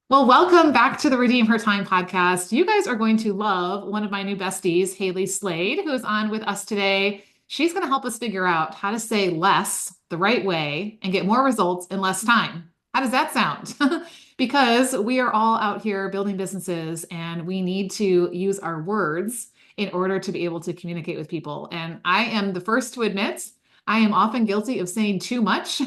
Well, welcome back to the Redeem Her Time podcast. You guys are going to love one of my new besties, Haley Slade, who is on with us today. She's going to help us figure out how to say less the right way and get more results in less time. How does that sound? Because we are all out here building businesses and we need to use our words in order to be able to communicate with people. And I am the first to admit I am often guilty of saying too much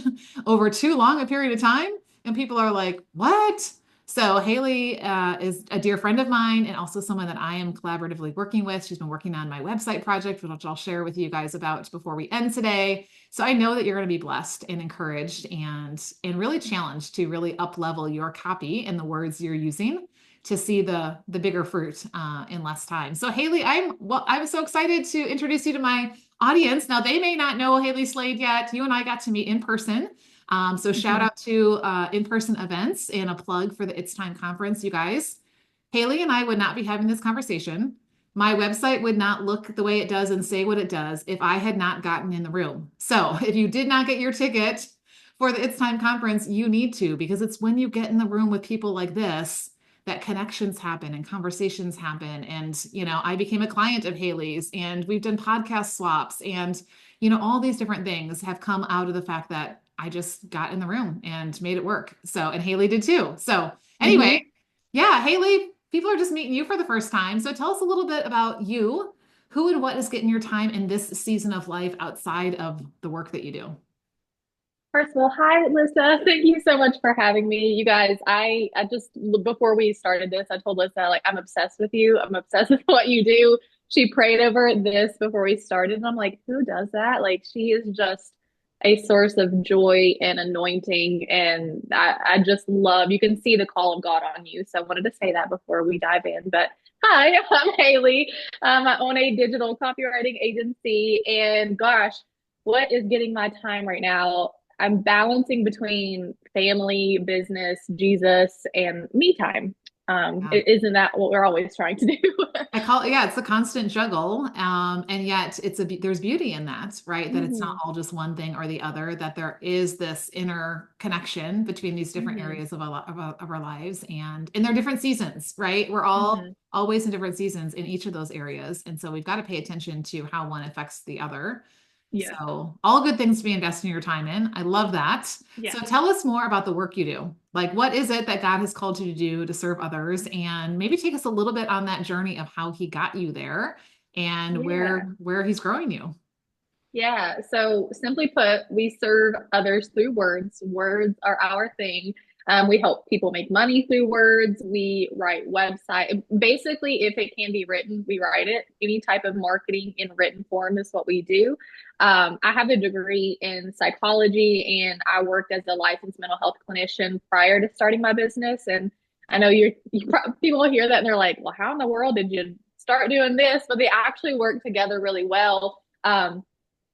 over too long a period of time. And people are like, what? So Haley is a dear friend of mine and also someone that I am collaboratively working with. She's been working on my website project, which I'll share with you guys about before we end today. So I know that you're going to be blessed and encouraged and really challenged to really up level your copy and the words you're using to see the bigger fruit in less time. So Haley, I'm so excited to introduce you to my audience. Now they may not know Haley Slade yet. You and I got to meet in person. So shout Mhm. out to in-person events and a plug for the It's Time conference, you guys. Haley and I would not be having this conversation. My website would not look the way it does and say what it does if I had not gotten in the room. So if you did not get your ticket for the It's Time conference, you need to, because it's when you get in the room with people like this that connections happen and conversations happen. And, I became a client of Haley's and we've done podcast swaps and, all these different things have come out of the fact that I just got in the room and made it work. So, and Haley did too. So, anyway, Mhm. yeah, Haley, people are just meeting you for the first time. So, tell us a little bit about you. Who and what is getting your time in this season of life outside of the work that you do? First of all, hi, Lisa. Thank you so much for having me. You guys, I just, before we started this, I told Lisa, like, I'm obsessed with you. I'm obsessed with what you do. She prayed over this before we started. And I'm like, who does that? Like, she is just a source of joy and anointing. And I just love, you can see the call of God on you. So I wanted to say that before we dive in. But hi, I'm Haley. I own a digital copywriting agency. And gosh, what is getting my time right now? I'm balancing between family, business, Jesus, and me time. Yeah. Isn't that what we're always trying to do? I call it, yeah, it's a constant juggle. And yet there's beauty in that, right? That it's not hmm all just one thing or the other, that there is this inner connection between these different hmm areas of our lives and in their different seasons, right? We're all hmm always in different seasons in each of those areas. And so we've got to pay attention to how one affects the other. Yeah. So all good things to be investing your time in. I love that. Yeah. So tell us more about the work you do. Like, what is it that God has called you to do to serve others? And maybe take us a little bit on that journey of how he got you there and Yeah. where he's growing you. Yeah. So simply put, we serve others through words. Words are our thing. We help people make money through words. We write website. Basically, if it can be written, we write it. Any type of marketing in written form is what we do. I have a degree in psychology, and I worked as a licensed mental health clinician prior to starting my business. And I know people hear that and they're like, "Well, how in the world did you start doing this?" But they actually work together really well.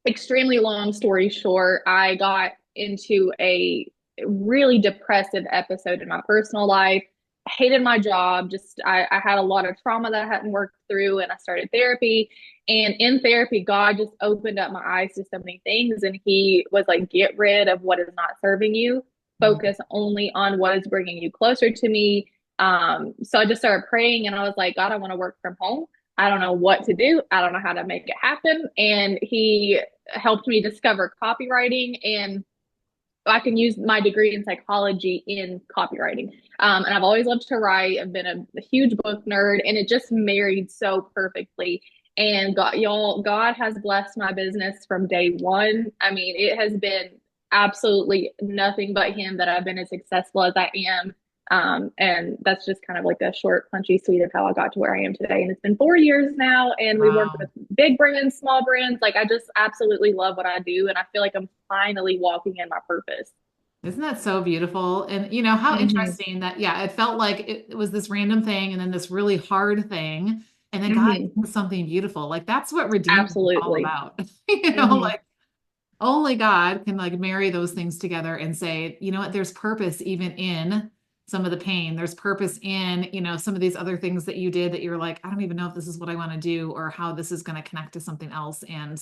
Extremely long story short, I got into a really depressive episode in my personal life. Hated my job. I had a lot of trauma that I hadn't worked through, and I started therapy. And in therapy, God just opened up my eyes to so many things. And He was like, get rid of what is not serving you, Mm. focus only on what is bringing you closer to me. So I just started praying, and I was like, God, I want to work from home. I don't know what to do. I don't know how to make it happen. And He helped me discover copywriting, and I can use my degree in psychology in copywriting. And I've always loved to write. I've been a huge book nerd, and it just married so perfectly. And God has blessed my business from day one. I mean, it has been absolutely nothing but Him that I've been as successful as I am. And that's just kind of like a short, punchy sweet of how I got to where I am today. And it's been 4 years now, and we work Wow. with big brands, small brands. Like, I just absolutely love what I do, and I feel like I'm finally walking in my purpose. Isn't that so beautiful? And how hmm interesting that, yeah, it felt like it was this random thing and then this really hard thing. And then God hmm did something beautiful. Like that's what redeeming is all Absolutely. about. hmm Like only God can like marry those things together and say, you know what, there's purpose even in some of the pain. There's purpose in, some of these other things that you did that you're like, I don't even know if this is what I want to do or how this is going to connect to something else. And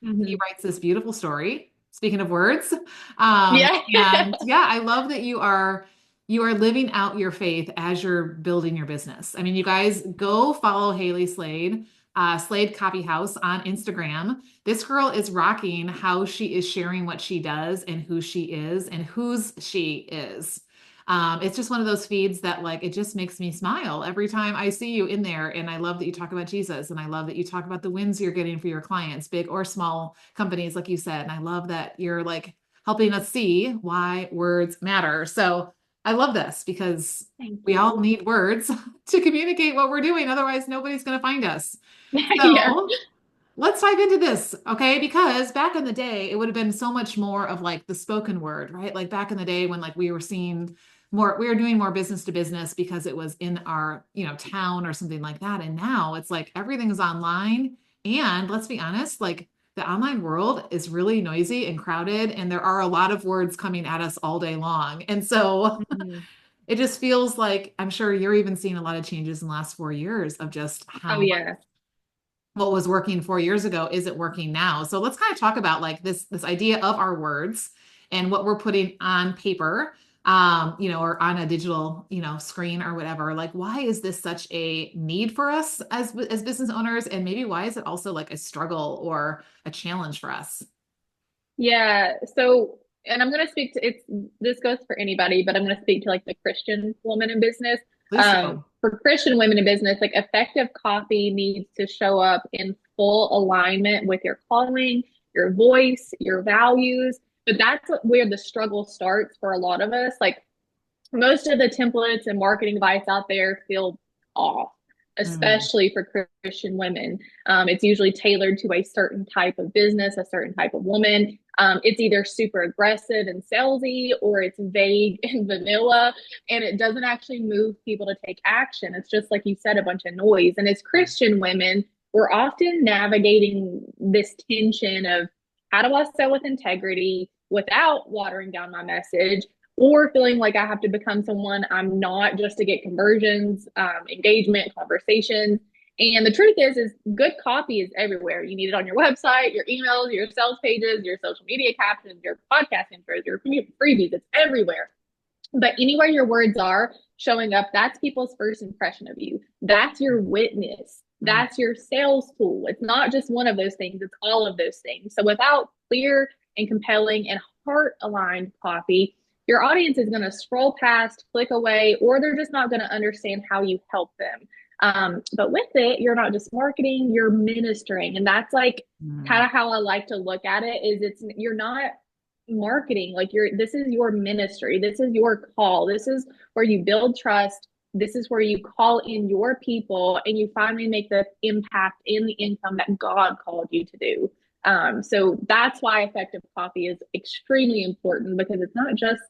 he hmm writes this beautiful story. speaking of words. Yeah. And yeah, I love that you are living out your faith as you're building your business. I mean, you guys go follow Haley Slade, Slade Copy House on Instagram. This girl is rocking how she is sharing what she does and who she is and whose she is. It's just one of those feeds that like it just makes me smile every time I see you in there. And I love that you talk about Jesus, and I love that you talk about the wins you're getting for your clients, big or small companies, like you said. And I love that you're like helping us see why words matter. So I love this because Thank we all you. need words to communicate what we're doing. Otherwise, nobody's going to find us. Yeah. So let's dive into this, okay? Because back in the day, it would have been so much more of like the spoken word, right? Like back in the day when like we were seeing more, we were doing more business to business because it was in our, town or something like that. And now it's like everything is online. And let's be honest, like the online world is really noisy and crowded, and there are a lot of words coming at us all day long. And so Mhm. it just feels like I'm sure you're even seeing a lot of changes in the last 4 years of just Oh, how yeah. what was working 4 years ago isn't working now. So let's kind of talk about like this idea of our words and what we're putting on paper, or on a digital, screen or whatever. Like, why is this such a need for us as business owners? And maybe why is it also like a struggle or a challenge for us? Yeah. So, and I'm going to speak to this goes for anybody, but I'm going to speak to like the Christian woman in business. Please do. For Christian women in business, like effective copy needs to show up in full alignment with your calling, your voice, your values. But that's where the struggle starts for a lot of us. Like most of the templates and marketing advice out there feel off, Mm, especially for Christian women. It's usually tailored to a certain type of business, a certain type of woman. It's either super aggressive and salesy, or it's vague and vanilla, and it doesn't actually move people to take action. It's just like you said, a bunch of noise. And as Christian women, we're often navigating this tension of how do I sell with integrity without watering down my message, or feeling like I have to become someone I'm not just to get conversions, engagement, conversations. And the truth is good copy is everywhere. You need it on your website, your emails, your sales pages, your social media captions, your podcast intros, your freebies. It's everywhere. But anywhere your words are showing up, that's people's first impression of you. That's your witness. mm, That's your sales tool. It's not just one of those things, it's all of those things. So without clear and compelling and heart aligned copy, your audience is going to scroll past, click away, or they're just not going to understand how you help them. But with it, you're not just marketing, you're ministering. And that's like kind mm, of how I like to look at it is you're not marketing, like this is your ministry, this is your call, this is where you build trust, this is where you call in your people and you finally make the impact and the income that God called you to do. So that's why effective copy is extremely important, because it's not just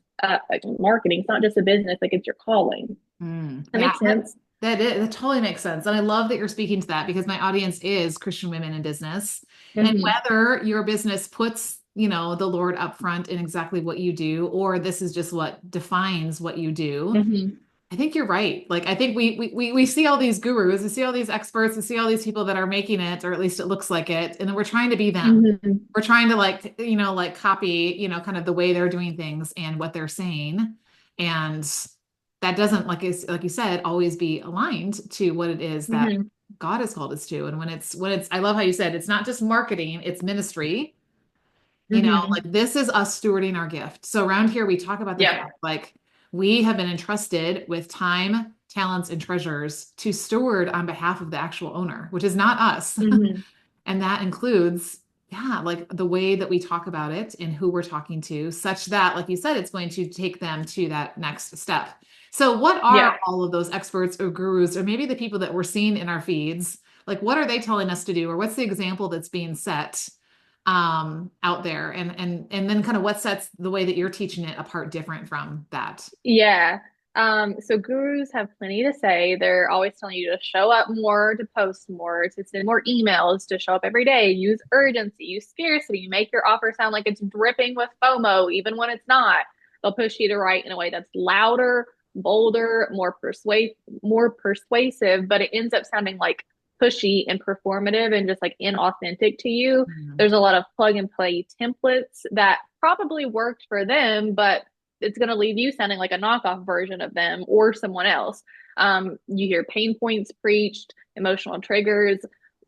like marketing, it's not just a business, like it's your calling. That Yeah, makes sense. that totally makes sense. And I love that you're speaking to that because my audience is Christian women in business. And Mm-hmm. whether your business puts, the Lord up front in exactly what you do, or this is just what defines what you do, Mm-hmm. I think you're right. Like I think we see all these gurus, we see all these experts, we see all these people that are making it, or at least it looks like it, and then we're trying to be them. Mm-hmm. We're trying to like copy, kind of the way they're doing things and what they're saying. And that doesn't, like you said, always be aligned to what it is that Mm-hmm. God has called us to. And when it's I love how you said it's not just marketing, it's ministry. Mm-hmm. Like this is us stewarding our gift. So around here, we talk about the Yep. fact like we have been entrusted with time, talents, and treasures to steward on behalf of the actual owner, which is not us. Mm-hmm. And that includes, yeah, like the way that we talk about it and who we're talking to, such that, like you said, it's going to take them to that next step. So, what are Yeah. all of those experts or gurus, or maybe the people that we're seeing in our feeds? Like, what are they telling us to do, or what's the example that's being set out there? And then kind of what sets the way that you're teaching it apart different from that? Yeah. So gurus have plenty to say. They're always telling you to show up more, to post more, to send more emails, to show up every day, use urgency, use scarcity, make your offer sound like it's dripping with FOMO, even when it's not. They'll push you to write in a way that's louder, bolder, more persuasive, but it ends up sounding like pushy and performative and just like inauthentic to you. Mhm. There's a lot of plug and play templates that probably worked for them, but it's going to leave you sounding like a knockoff version of them or someone else. You hear pain points preached, emotional triggers,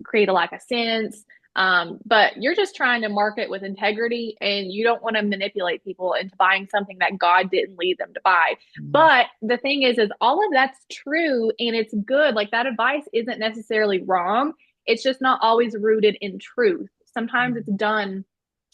create a lack of sense. But you're just trying to market with integrity and you don't want to manipulate people into buying something that God didn't lead them to buy. Mhm. But the thing is all of that's true and it's good. Like that advice isn't necessarily wrong. It's just not always rooted in truth. Sometimes it's done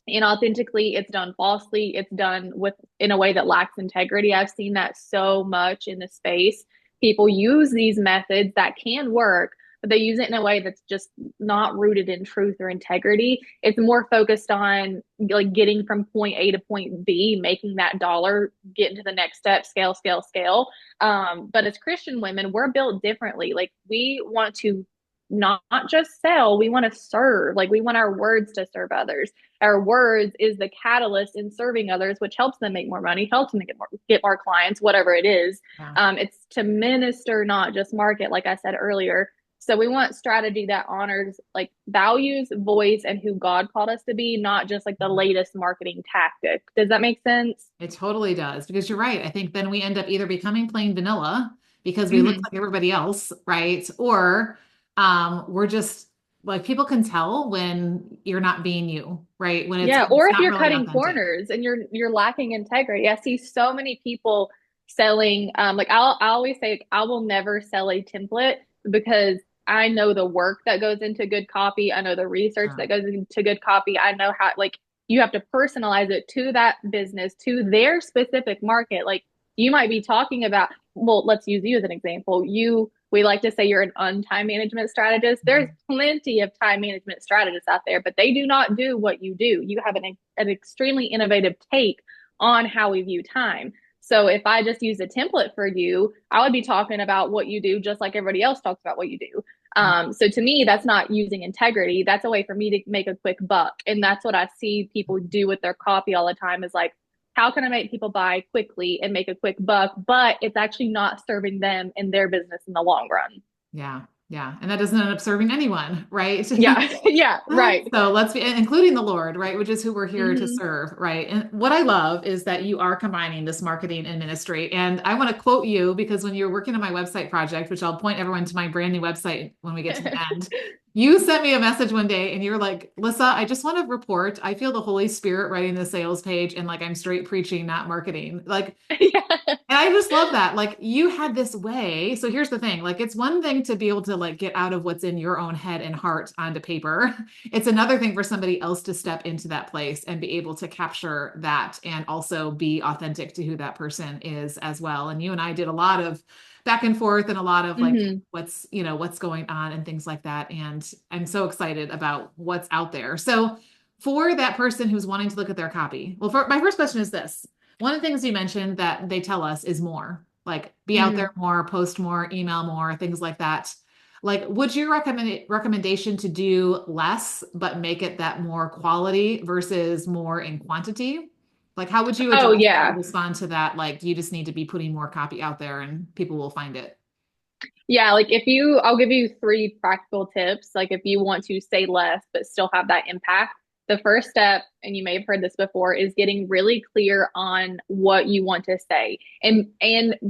inauthentically, it's done falsely, it's done with in a way that lacks integrity. I've seen that so much in the space. People use these methods that can work, but they use it in a way that's just not rooted in truth or integrity. It's more focused on like getting from point A to point B, making that dollar, get into the next step, scale, scale, scale. But as Christian women, we're built differently. Like we want to not just sell, we want to serve. Like we want our words to serve others. Our words is the catalyst in serving others, which helps them make more money, helps them get more clients, whatever it is. Yeah. It's to minister, not just market, like I said earlier. So we want strategy that honors like values, voice, and who God called us to be, not just like the latest marketing tactic. Does that make sense? It totally does because you're right. I think then we end up either becoming plain vanilla because we look Mm-hmm. like everybody else, right? Or we're just like people can tell when you're not being you, right? Yeah, When or it's if not you're really cutting authentic. corners and you're lacking integrity. I see so many people selling like I always say like, I will never sell a template because I know the work that goes into good copy. I know the research Yeah. that goes into good copy. I know how like you have to personalize it to that business, to their specific market. Like you might be talking about, well, let's use you as an example. We like to say you're an time management strategist. There's Mhm. plenty of time management strategists out there, but they do not do what you do. You have an extremely innovative take on how we view time. So if I just use a template for you, I would be talking about what you do just like everybody else talks about what you do. So to me, that's not using integrity. That's a way for me to make a quick buck. And that's what I see people do with their copy all the time is like, how can I make people buy quickly and make a quick buck? But it's actually not serving them in their business in the long run. Yeah. Yeah. And that doesn't end up serving anyone, right? Yeah. Yeah. Right. So let's be, including the Lord, right? Which is who we're here to Mm-hmm. serve, right? And what I love is that you are combining this marketing and ministry. And I want to quote you because when you were working on my website project, which I'll point everyone to my brand new website when we get to the end, you sent me a message one day and you were like, Lissa, I just want to report. I feel the Holy Spirit writing the sales page and like I'm straight preaching, not marketing. Like, Yeah. and I just love that. Like you had this way. So here's the thing. Like it's one thing to be able to like get out of what's in your own head and heart onto paper. It's another thing for somebody else to step into that place and be able to capture that and also be authentic to who that person is as well. And you and I did a lot of back and forth and a lot of like Mm-hmm. what's going on and things like that. And I'm so excited about what's out there. So for that person who's wanting to look at their copy, well, my first question is this. One of the things you mentioned that they tell us is more, like be out Mm-hmm. there more, post more, email more, things like that. Like, would you recommend recommendation to do less, but make it that more quality versus more in quantity? Like, how would you Oh, address that or yeah. respond to that? Like, you just need to be putting more copy out there and people will find it. Yeah. Like I'll give you three practical tips. Like if you want to say less, but still have that impact, the first step, and you may have heard this before, is getting really clear on what you want to say and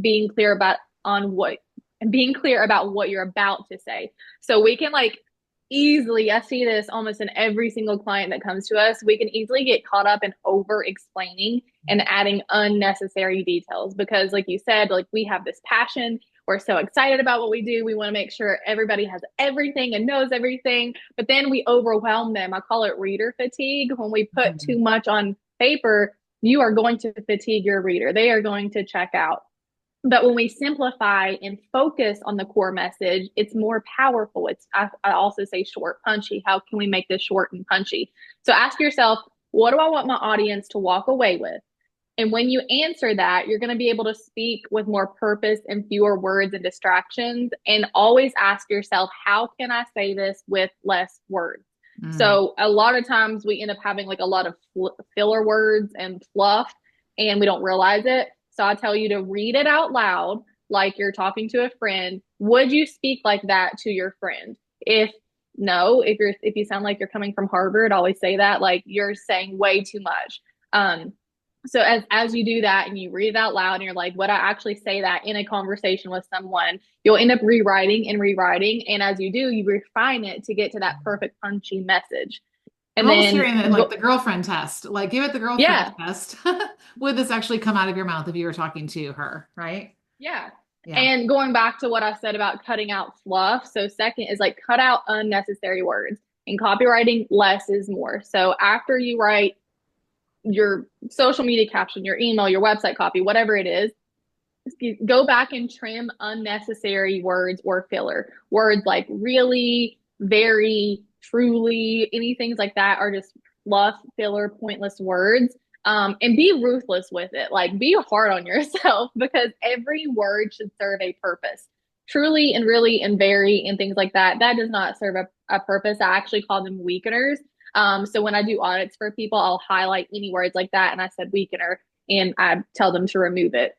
being clear about on what and being clear about what you're about to say. So we can like easily, I see this almost in every single client that comes to us, we can easily get caught up in over explaining and adding unnecessary details because like you said, like we have this passion, we're so excited about what we do. We want to make sure everybody has everything and knows everything, but then we overwhelm them. I call it reader fatigue. When we put too Mhm. much on paper, you are going to fatigue your reader. They are going to check out. But when we simplify and focus on the core message, it's more powerful. I also say short, punchy. How can we make this short and punchy? So ask yourself, what do I want my audience to walk away with? And when you answer that, you're going to be able to speak with more purpose and fewer words and distractions. And always ask yourself, how can I say this with less words? Mm. So a lot of times we end up having like a lot of filler words and fluff, and we don't realize it. So I tell you to read it out loud like you're talking to a friend. Would you speak like that to your friend? If no, if you sound like you're coming from Harvard, always say that, like you're saying way too much. Um, so as you do that and you read it out loud and you're like, would I actually say that in a conversation with someone? You'll end up rewriting and rewriting. And as you do, you refine it to get to that perfect punchy message. I'm And almost then hearing it like go, the girlfriend test. Like, give it the girlfriend yeah, test. Would this actually come out of your mouth if you were talking to her, right? yeah. Yeah. And going back to what I said about cutting out fluff. So second is like cut out unnecessary words. In copywriting, less is more. So after you write your social media caption, your email, your website copy, whatever it is, go back and trim unnecessary words or filler. Words like really, very, truly, anything like that are just fluff, filler, pointless words. And be ruthless with it. Like be hard on yourself because every word should serve a purpose. Truly and really and very and things like that, that does not serve a purpose. I actually call them weakeners. So when I do audits for people, I'll highlight any words like that. And I said weakener and I tell them to remove it.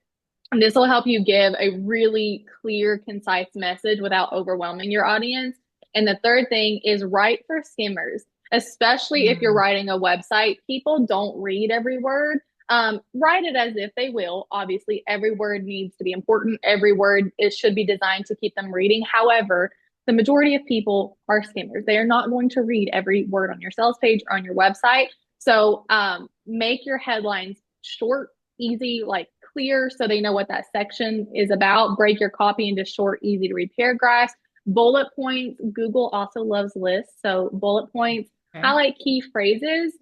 And this will help you give a really clear, concise message without overwhelming your audience. And the third thing is write for skimmers, especially if you're Mm. writing a website. People don't read every word. Write it as if they will. Obviously, every word needs to be important. Every word should be designed to keep them reading. However, the majority of people are skimmers. They are not going to read every word on your sales page or on your website. So make your headlines short, easy, like clear so they know what that section is about. Break your copy into short, easy to read paragraphs. Bullet points. Google also loves lists. So bullet points, Okay. highlight key phrases.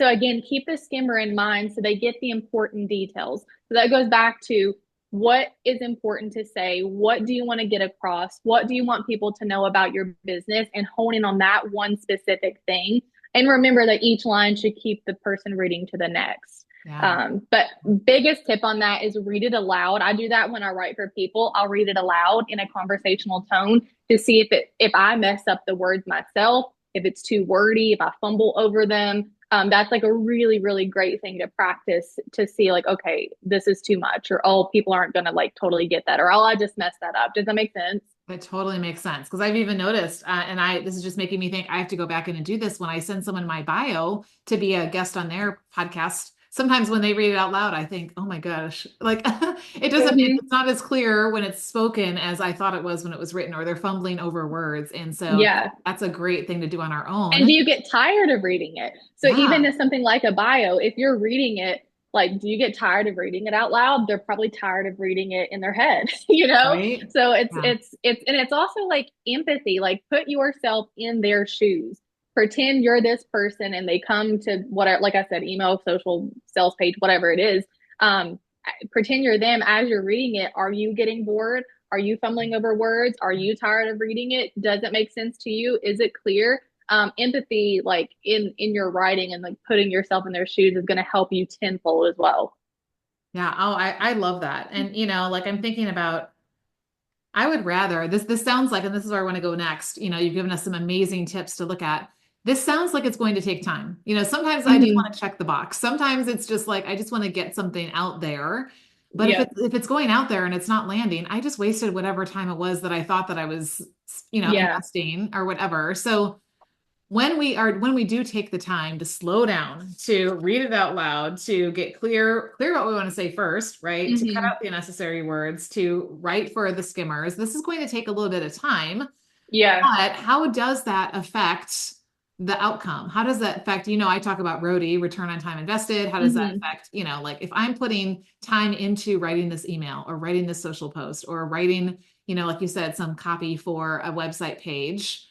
So again, keep the skimmer in mind so they get the important details. So that goes back to what is important to say. What do you want to get across? What do you want people to know about your business and hone in on that one specific thing? And remember that each line should keep the person reading to the next. Yeah. But biggest tip on that is read it aloud. I do that when I write for people. I'll read it aloud in a conversational tone to see if I mess up the words myself, if it's too wordy, if I fumble over them. That's like a really, really great thing to practice to see like, okay, this is too much, or oh, people aren't gonna like totally get that, or oh, I just messed that up. Does that make sense? That totally makes sense because I've even noticed, and this is just making me think I have to go back in and do this when I send someone my bio to be a guest on their podcast. Sometimes when they read it out loud, I think, oh my gosh, like Mm-hmm. it's not as clear when it's spoken as I thought it was when it was written, or they're fumbling over words. And so Yeah. that's a great thing to do on our And own. do you get tired of reading it? So even Yeah, if something like a bio, if you're reading it, like, do you get tired of reading it out loud? They're probably tired of reading it in their head, you know? right. So Yeah. and it's also like empathy, like put yourself in their shoes. Pretend you're this person and they come to whatever, like I said, email, social, sales page, whatever it is. Um, pretend you're them as you're reading it. Are you getting bored? Are you fumbling over words? Are you tired of reading it? Does it make sense to you? Is it clear? Empathy like in your writing and like putting yourself in their shoes is going to help you tenfold as well. Yeah. Oh, I love that. And like I'm thinking about I would rather this sounds like, and this is where I want to go next. You've given us some amazing tips to look at. This sounds like it's going to take time. Sometimes I just Mm-hmm. want to check the box. Sometimes it's just like I just want to get something out there. But if Yep. it's going out there and it's not landing, I just wasted whatever time it was that I thought that I was, Yeah. investing or whatever. So when we do take the time to slow down, to read it out loud, to get clear what we want to say first, right? To cut Mm-hmm. out the unnecessary words, to write for the skimmers. This is going to take a little bit of time, Yeah. but how does that affect the outcome? How does that affect, I talk about RODI, return on time invested. How does that Mm-hmm. affect, like if I'm putting time into writing this email or writing this social post or writing, like you said, some copy for a website page,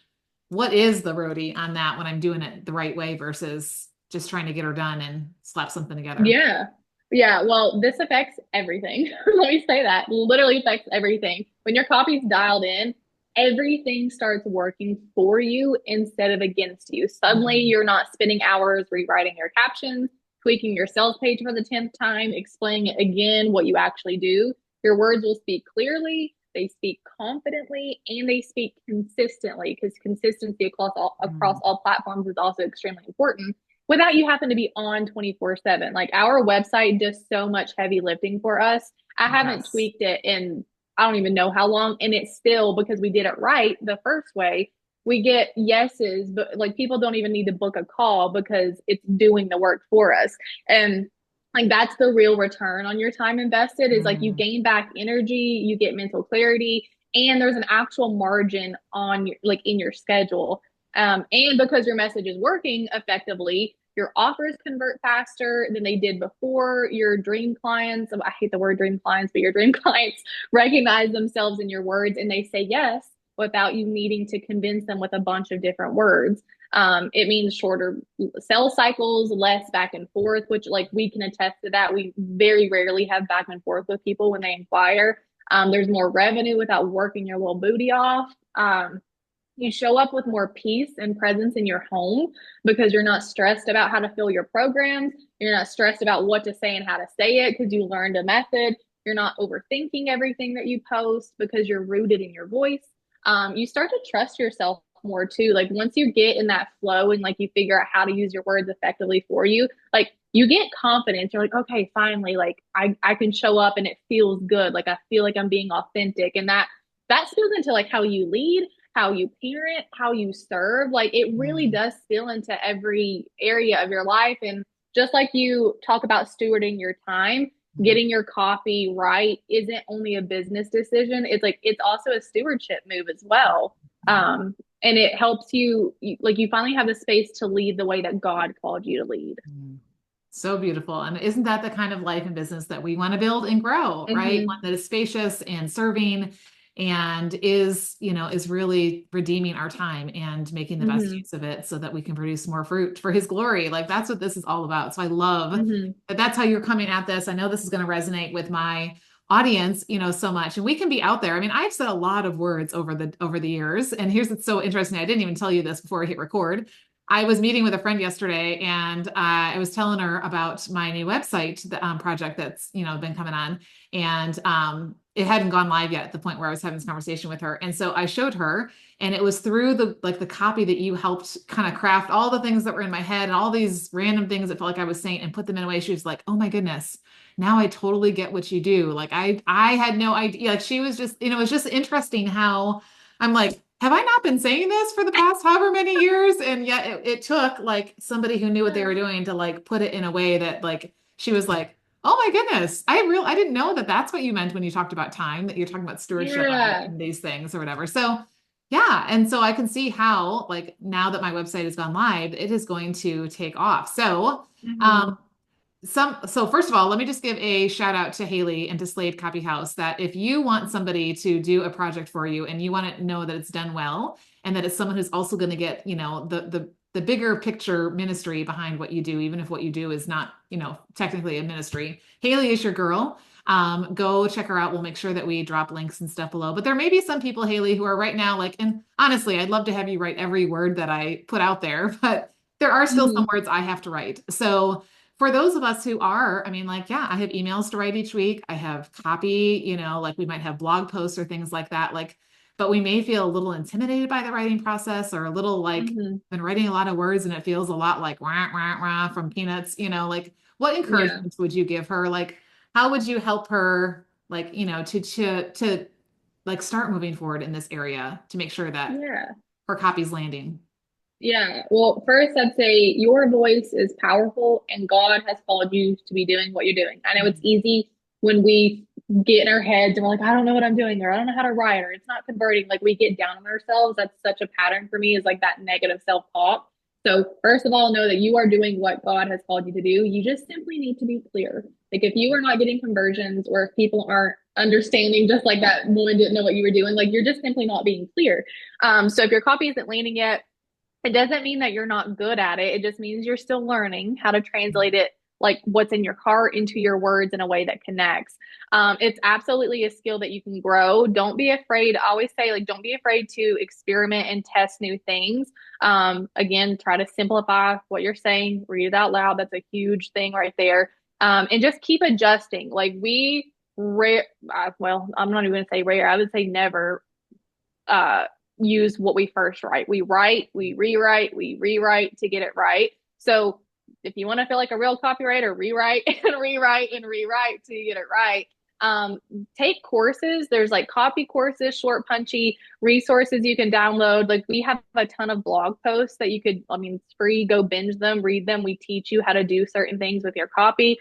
what is the roadie on that when I'm doing it the right way versus just trying to get her done and slap something together? Yeah. Yeah. Well, this affects everything. Let me say that. Literally affects everything. When your copy's dialed in, everything starts working for you instead of against you. Suddenly, Mhm. you're not spending hours rewriting your captions, tweaking your sales page for the 10th time, explaining it again what you actually do. Your words will speak clearly, they speak confidently, and they speak consistently because consistency across Mhm. all platforms is also extremely important without you having to be on 24/7. Like our website does so much heavy lifting for us. I haven't Yes. tweaked it in I don't even know how long. And it's still, because we did it right the first way, we get yeses, but like people don't even need to book a call because it's doing the work for us. And like that's the real return on your time invested, is like you Mm. gain back energy, you get mental clarity, and there's an actual margin on your, like in your schedule. And because your message is working effectively, your offers convert faster than they did before. Your dream clients, I hate the word dream clients, but your dream clients recognize themselves in your words and they say yes without you needing to convince them with a bunch of different words. It means shorter sales cycles, less back and forth, which like we can attest to that. We very rarely have back and forth with people when they inquire. There's more revenue without working your little booty off. You show up with more peace and presence in your home because you're not stressed about how to fill your programs. You're not stressed about what to say and how to say it because you learned a method. You're not overthinking everything that you post because you're rooted in your voice. You start to trust yourself more too. Like once you get in that flow and like you figure out how to use your words effectively for you, like you get confidence. You're like, okay, finally, like I can show up and it feels good. Like I feel like I'm being authentic. And that spills into like how you lead, how you parent, how you serve. Like it really Mm. does spill into every area of your life. And just like you talk about stewarding your time, Mm. getting your copy right isn't only a business decision. It's like it's also a stewardship move as well. And it helps you, like you finally have the space to lead the way that God called you to lead. Mm. So beautiful. And isn't that the kind of life and business that we want to build and grow, right? One Mm-hmm. that is spacious and serving and is, is really redeeming our time and making the best Mm-hmm. use of it so that we can produce more fruit for his glory. Like that's what this is all about. So I love Mm-hmm. that that's how you're coming at this. I know this is going to resonate with my audience, so much. And we can be out there. I mean, I've said a lot of words over the years. And here's what's so interesting. I didn't even tell you this before I hit record. I was meeting with a friend yesterday, and I was telling her about my new website project that's been coming on, and it hadn't gone live yet at the point where I was having this conversation with her. And so I showed her, and it was through the copy that you helped kind of craft all the things that were in my head and all these random things that felt like I was saying and put them in a way. She was like, "Oh my goodness, now I totally get what you do." Like I had no idea. Like she was just, it was just interesting how I'm like, have I not been saying this for the past however many years? And yet it took like somebody who knew what they were doing to like put it in a way that like she was like, oh my goodness, I didn't know that that's what you meant when you talked about time, that you're talking about stewardship on it Yeah. and these things or whatever. So yeah, and so I can see how like now that my website has gone live, it is going to take off. So Mm-hmm. um so first of all, let me just give a shout out to Haley and to Slade Copy House that if you want somebody to do a project for you and you want to know that it's done well and that it's someone who's also going to get, the bigger picture ministry behind what you do, even if what you do is not, technically a ministry. Haley is your girl. Go check her out. We'll make sure that we drop links and stuff below. But there may be some people, Haley, who are right now like, and honestly, I'd love to have you write every word that I put out there, but there are still some Mm-hmm. words I have to write. So for those of us who are, I mean, like, yeah, I have emails to write each week. I have copy, like we might have blog posts or things like that. Like, but we may feel a little intimidated by the writing process or a little like Mm-hmm. been writing a lot of words and it feels a lot like rah, rah, rah from Peanuts, like what Yeah. encouragement would you give her? Like, how would you help her, like, to like start moving forward in this area to make sure that Yeah. her copy's landing? Yeah. Well, first, I'd say your voice is powerful and God has called you to be doing what you're doing. I know it's easy when we get in our heads and we're like, I don't know what I'm doing, or I don't know how to write, or it's not converting. Like we get down on ourselves. That's such a pattern for me, is like that negative self talk. So, first of all, know that you are doing what God has called you to do. You just simply need to be clear. Like if you are not getting conversions or if people aren't understanding, just like that woman didn't know what you were doing, like you're just simply not being clear. So if your copy isn't landing yet, it doesn't mean that you're not good at it. It just means you're still learning how to translate it, like what's in your heart, into your words in a way that connects. It's absolutely a skill that you can grow. Don't be afraid. I always say, like, don't be afraid to experiment and test new things. Again, try to simplify what you're saying, read it out loud. That's a huge thing right there. And just keep adjusting. Like, well, I'm not even going to say rare, I would say never. Uh, Use what we first write. We write, we rewrite, we rewrite to get it right. So if you want to feel like a real copywriter, rewrite and rewrite and rewrite to get it right. Take courses. There's like copy courses, short, punchy resources you can download. Like we have a ton of blog posts that you could, I mean, it's free. Go binge them, read them. We teach you how to do certain things with your copy.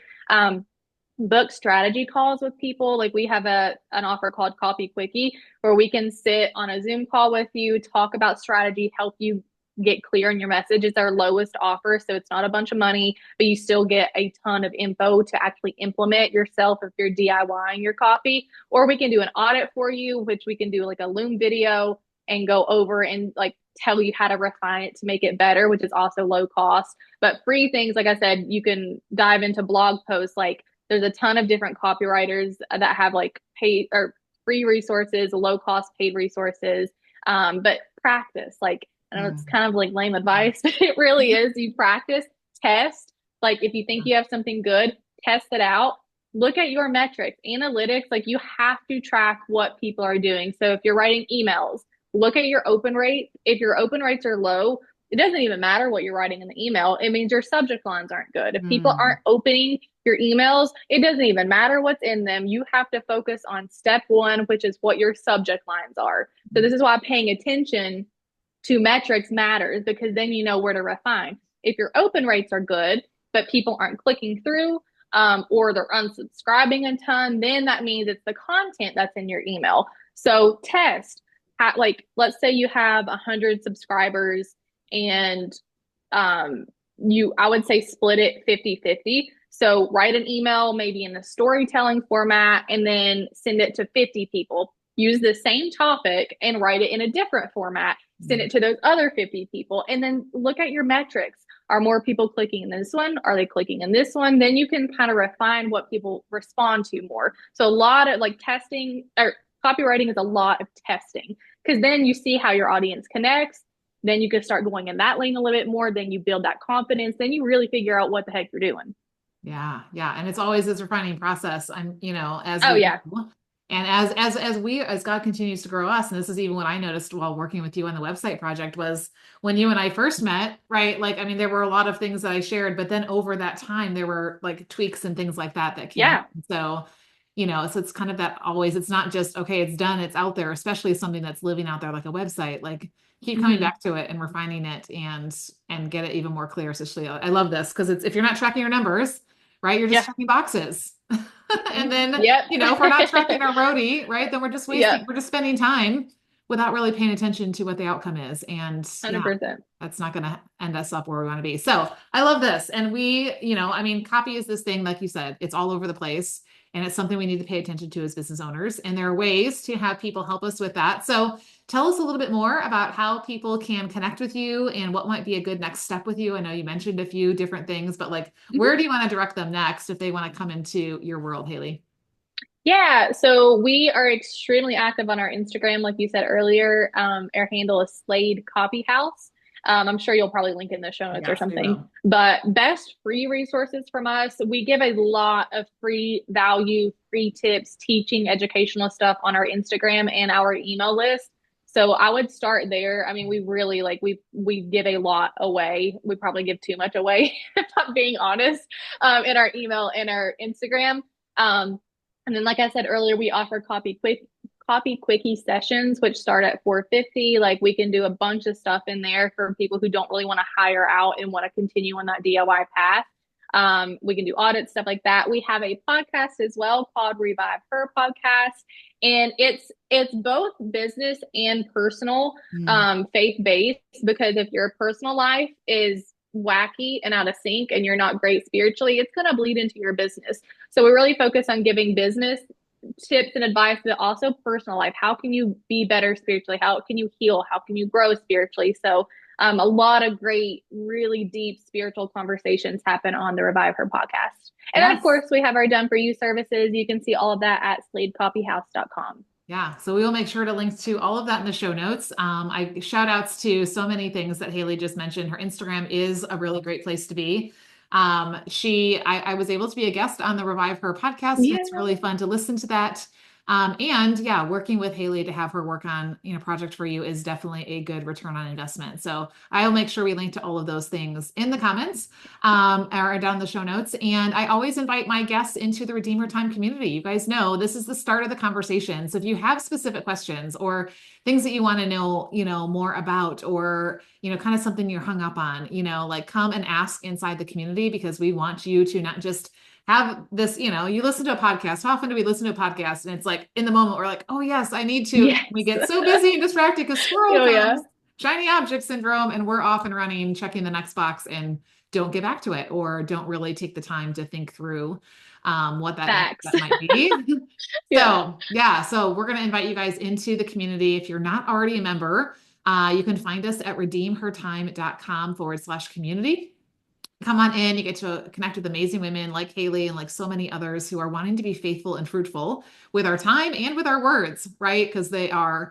Book strategy calls with people. Like we have an offer called Copy Quickie where we can sit on a Zoom call with you, talk about strategy, help you get clear on your message. It's our lowest offer, so it's not a bunch of money, but you still get a ton of info to actually implement yourself if you're DIYing your copy. Or we can do an audit for you, which we can do like a Loom video and go over and like tell you how to refine it to make it better, which is also low cost. But free things, like I said, you can dive into blog posts. Like there's a ton of different copywriters that have like paid or free resources, low cost paid resources. But practice, like I know Yeah. it's kind of like lame advice, but it really is. You practice, test. Like if you think you have something good, test it out. Look at your metrics, analytics. Like you have to track what people are doing. So if you're writing emails, look at your open rate. If your open rates are low, it doesn't even matter what you're writing in the email. It means your subject lines aren't good. If people Mm. aren't opening your emails, it doesn't even matter what's in them. You have to focus on step one, which is what your subject lines are. So this is why paying attention to metrics matters because then you know where to refine. If your open rates are good, but people aren't clicking through, or they're unsubscribing a ton, then that means it's the content that's in your email. So test, like, let's say you have 100 subscribers and I would say split it 50-50. So write an email maybe in the storytelling format and then send it to 50 people. Use the same topic and write it in a different format. Send it to those other 50 people and then look at your metrics. Are more people clicking in this one? Are they clicking in this one? Then you can kind of refine what people respond to more. So a lot of like testing or copywriting is a lot of testing because then you see how your audience connects. Then you can start going in that lane a little bit more. Then you build that confidence. Then you really figure out what the heck you're doing. Yeah, yeah, and it's always this refining process. As Oh, we yeah. go, and as God continues to grow us, and this is even what I noticed while working with you on the website project was when you and I first met, right? Like, I mean, there were a lot of things that I shared, but then over that time, there were like tweaks and things like that that came up. Yeah. So, so it's kind of that always, it's not just, okay, it's done, it's out there, especially something that's living out there like a website. Like keep coming Mm-hmm. back to it and refining it and get it even more clear. Especially, I love this because it's if you're not tracking your numbers, right? You're just Yeah. checking boxes. And then, Yep. if we're not tracking our roadie, right, then we're just Yep. we're just spending time without really paying attention to what the outcome is. And yeah, 100%. that's not going to end us up where we want to be. So I love this. And copy is this thing, like you said, it's all over the place. And it's something we need to pay attention to as business owners. And there are ways to have people help us with that. So tell us a little bit more about how people can connect with you and what might be a good next step with you. I know you mentioned a few different things, but like, where do you want to direct them next if they want to come into your world, Haley? Yeah, so we are extremely active on our Instagram, like you said earlier. Our handle is Slade Copy House. I'm sure you'll probably link in the show notes or Yes, we something. will. But best free resources from us, we give a lot of free value, free tips, teaching, educational stuff on our Instagram and our email list. So I would start there. I mean, we really like we give a lot away. We probably give too much away, if I'm being honest, in our email and our Instagram. And then, like I said earlier, we offer copy quickie sessions, which start at 450. Like we can do a bunch of stuff in there for people who don't really want to hire out and want to continue on that DIY path. We can do audits, stuff like that. We have a podcast as well called Revive Her Podcast, and it's both business and personal, Mm. faith based. Because if your personal life is wacky and out of sync and you're not great spiritually, it's going to bleed into your business. So we really focus on giving business tips and advice, but also personal life. How can you be better spiritually? How can you heal? How can you grow spiritually? So a lot of great, really deep spiritual conversations happen on the Revive Her podcast. And then, of Yes. course, we have our Done For You services. You can see all of that at sladecopyhouse.com. Yeah, so we will make sure to link to all of that in the show notes. I shout outs to so many things that Haley just mentioned. Her Instagram is a really great place to be. I was able to be a guest on the Revive Her podcast, and Yeah. it's really fun to listen to that. And yeah, working with Haley to have her work on, project for you is definitely a good return on investment. So I'll make sure we link to all of those things in the comments, or down in the show notes. And I always invite my guests into the Redeemer Time community. You guys know this is the start of the conversation. So if you have specific questions or things that you want to know, more about, or, kind of something you're hung up on, like come and ask inside the community, because we want you to not just have this, you listen to a podcast. How often do we listen to a podcast and it's like in the moment we're like, oh yes, I need to, Yes. we get so busy and distracted because squirrel Oh yeah. comes, shiny object syndrome, and we're off and running, checking the next box and don't get back to it, or don't really take the time to think through what that next Facts. step might be. Yeah. So yeah, so we're going to invite you guys into the community. If you're not already a member, you can find us at redeemhertime.com/community. Come on in. You get to connect with amazing women like Haley and like so many others who are wanting to be faithful and fruitful with our time and with our words, right? Because they are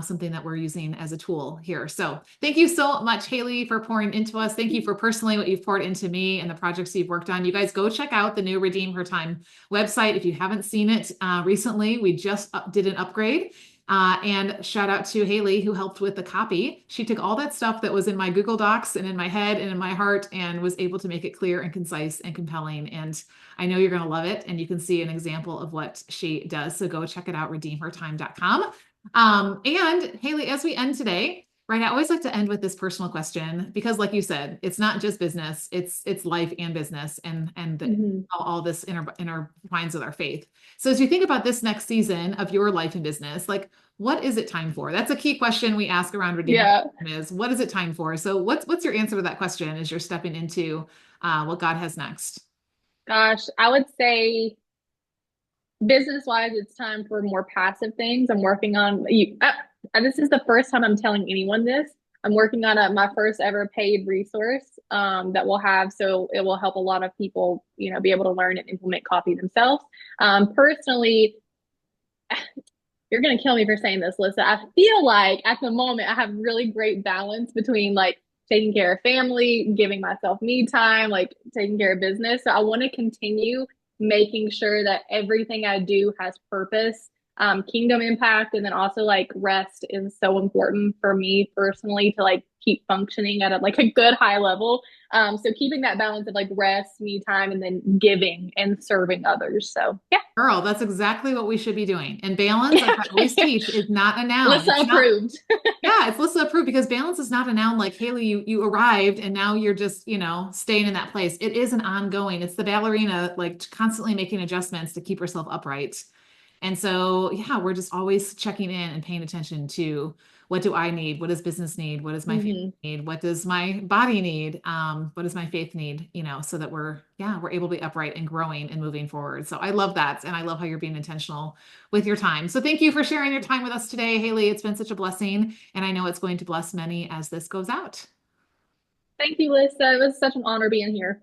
something that we're using as a tool here. So thank you so much, Haley, for pouring into us. Thank you for personally what you've poured into me and the projects you've worked on. You guys go check out the new Redeem Her Time website. If you haven't seen it recently, we just did an upgrade. And shout out to Haley, who helped with the copy. She took all that stuff that was in my Google Docs and in my head and in my heart and was able to make it clear and concise and compelling. And I know you're going to love it. And you can see an example of what she does. So go check it out, redeemhertime.com. And Haley, as we end today, right, I always like to end with this personal question because, like you said, it's not just business; it's life and business, and Mhm. all this intertwines with our faith. So as you think about this next season of your life and business, like what is it time for? That's a key question we ask around Redeemer Yeah. is what is it time for? So what's your answer to that question as you're stepping into what God has next? Gosh, I would say business wise, it's time for more passive things. I'm working on you. This is the first time I'm telling anyone this. I'm working on my first ever paid resource that we'll have, so it will help a lot of people, be able to learn and implement copy themselves. Personally, you're gonna kill me for saying this, Lisa. I feel like at the moment I have really great balance between like taking care of family, giving myself me time, like taking care of business. So I want to continue making sure that everything I do has purpose, kingdom impact, and then also like rest is so important for me personally to like keep functioning at a good high level. So keeping that balance of like rest, me time, and then giving and serving others. So yeah. Girl, that's exactly what we should be doing. And balance, like I always teach, is not a noun. Lisa It's not, approved. yeah, it's listed approved because balance is not a noun like Haley, you arrived and now you're just, staying in that place. It is an ongoing, it's the ballerina like constantly making adjustments to keep herself upright. And so, yeah, we're just always checking in and paying attention to what do I need? What does business need? What does my family Hmm. need? What does my body need? What does my faith need? So that we're able to be upright and growing and moving forward. So I love that. And I love how you're being intentional with your time. So thank you for sharing your time with us today, Haley. It's been such a blessing. And I know it's going to bless many as this goes out. Thank you, Lisa. It was such an honor being here.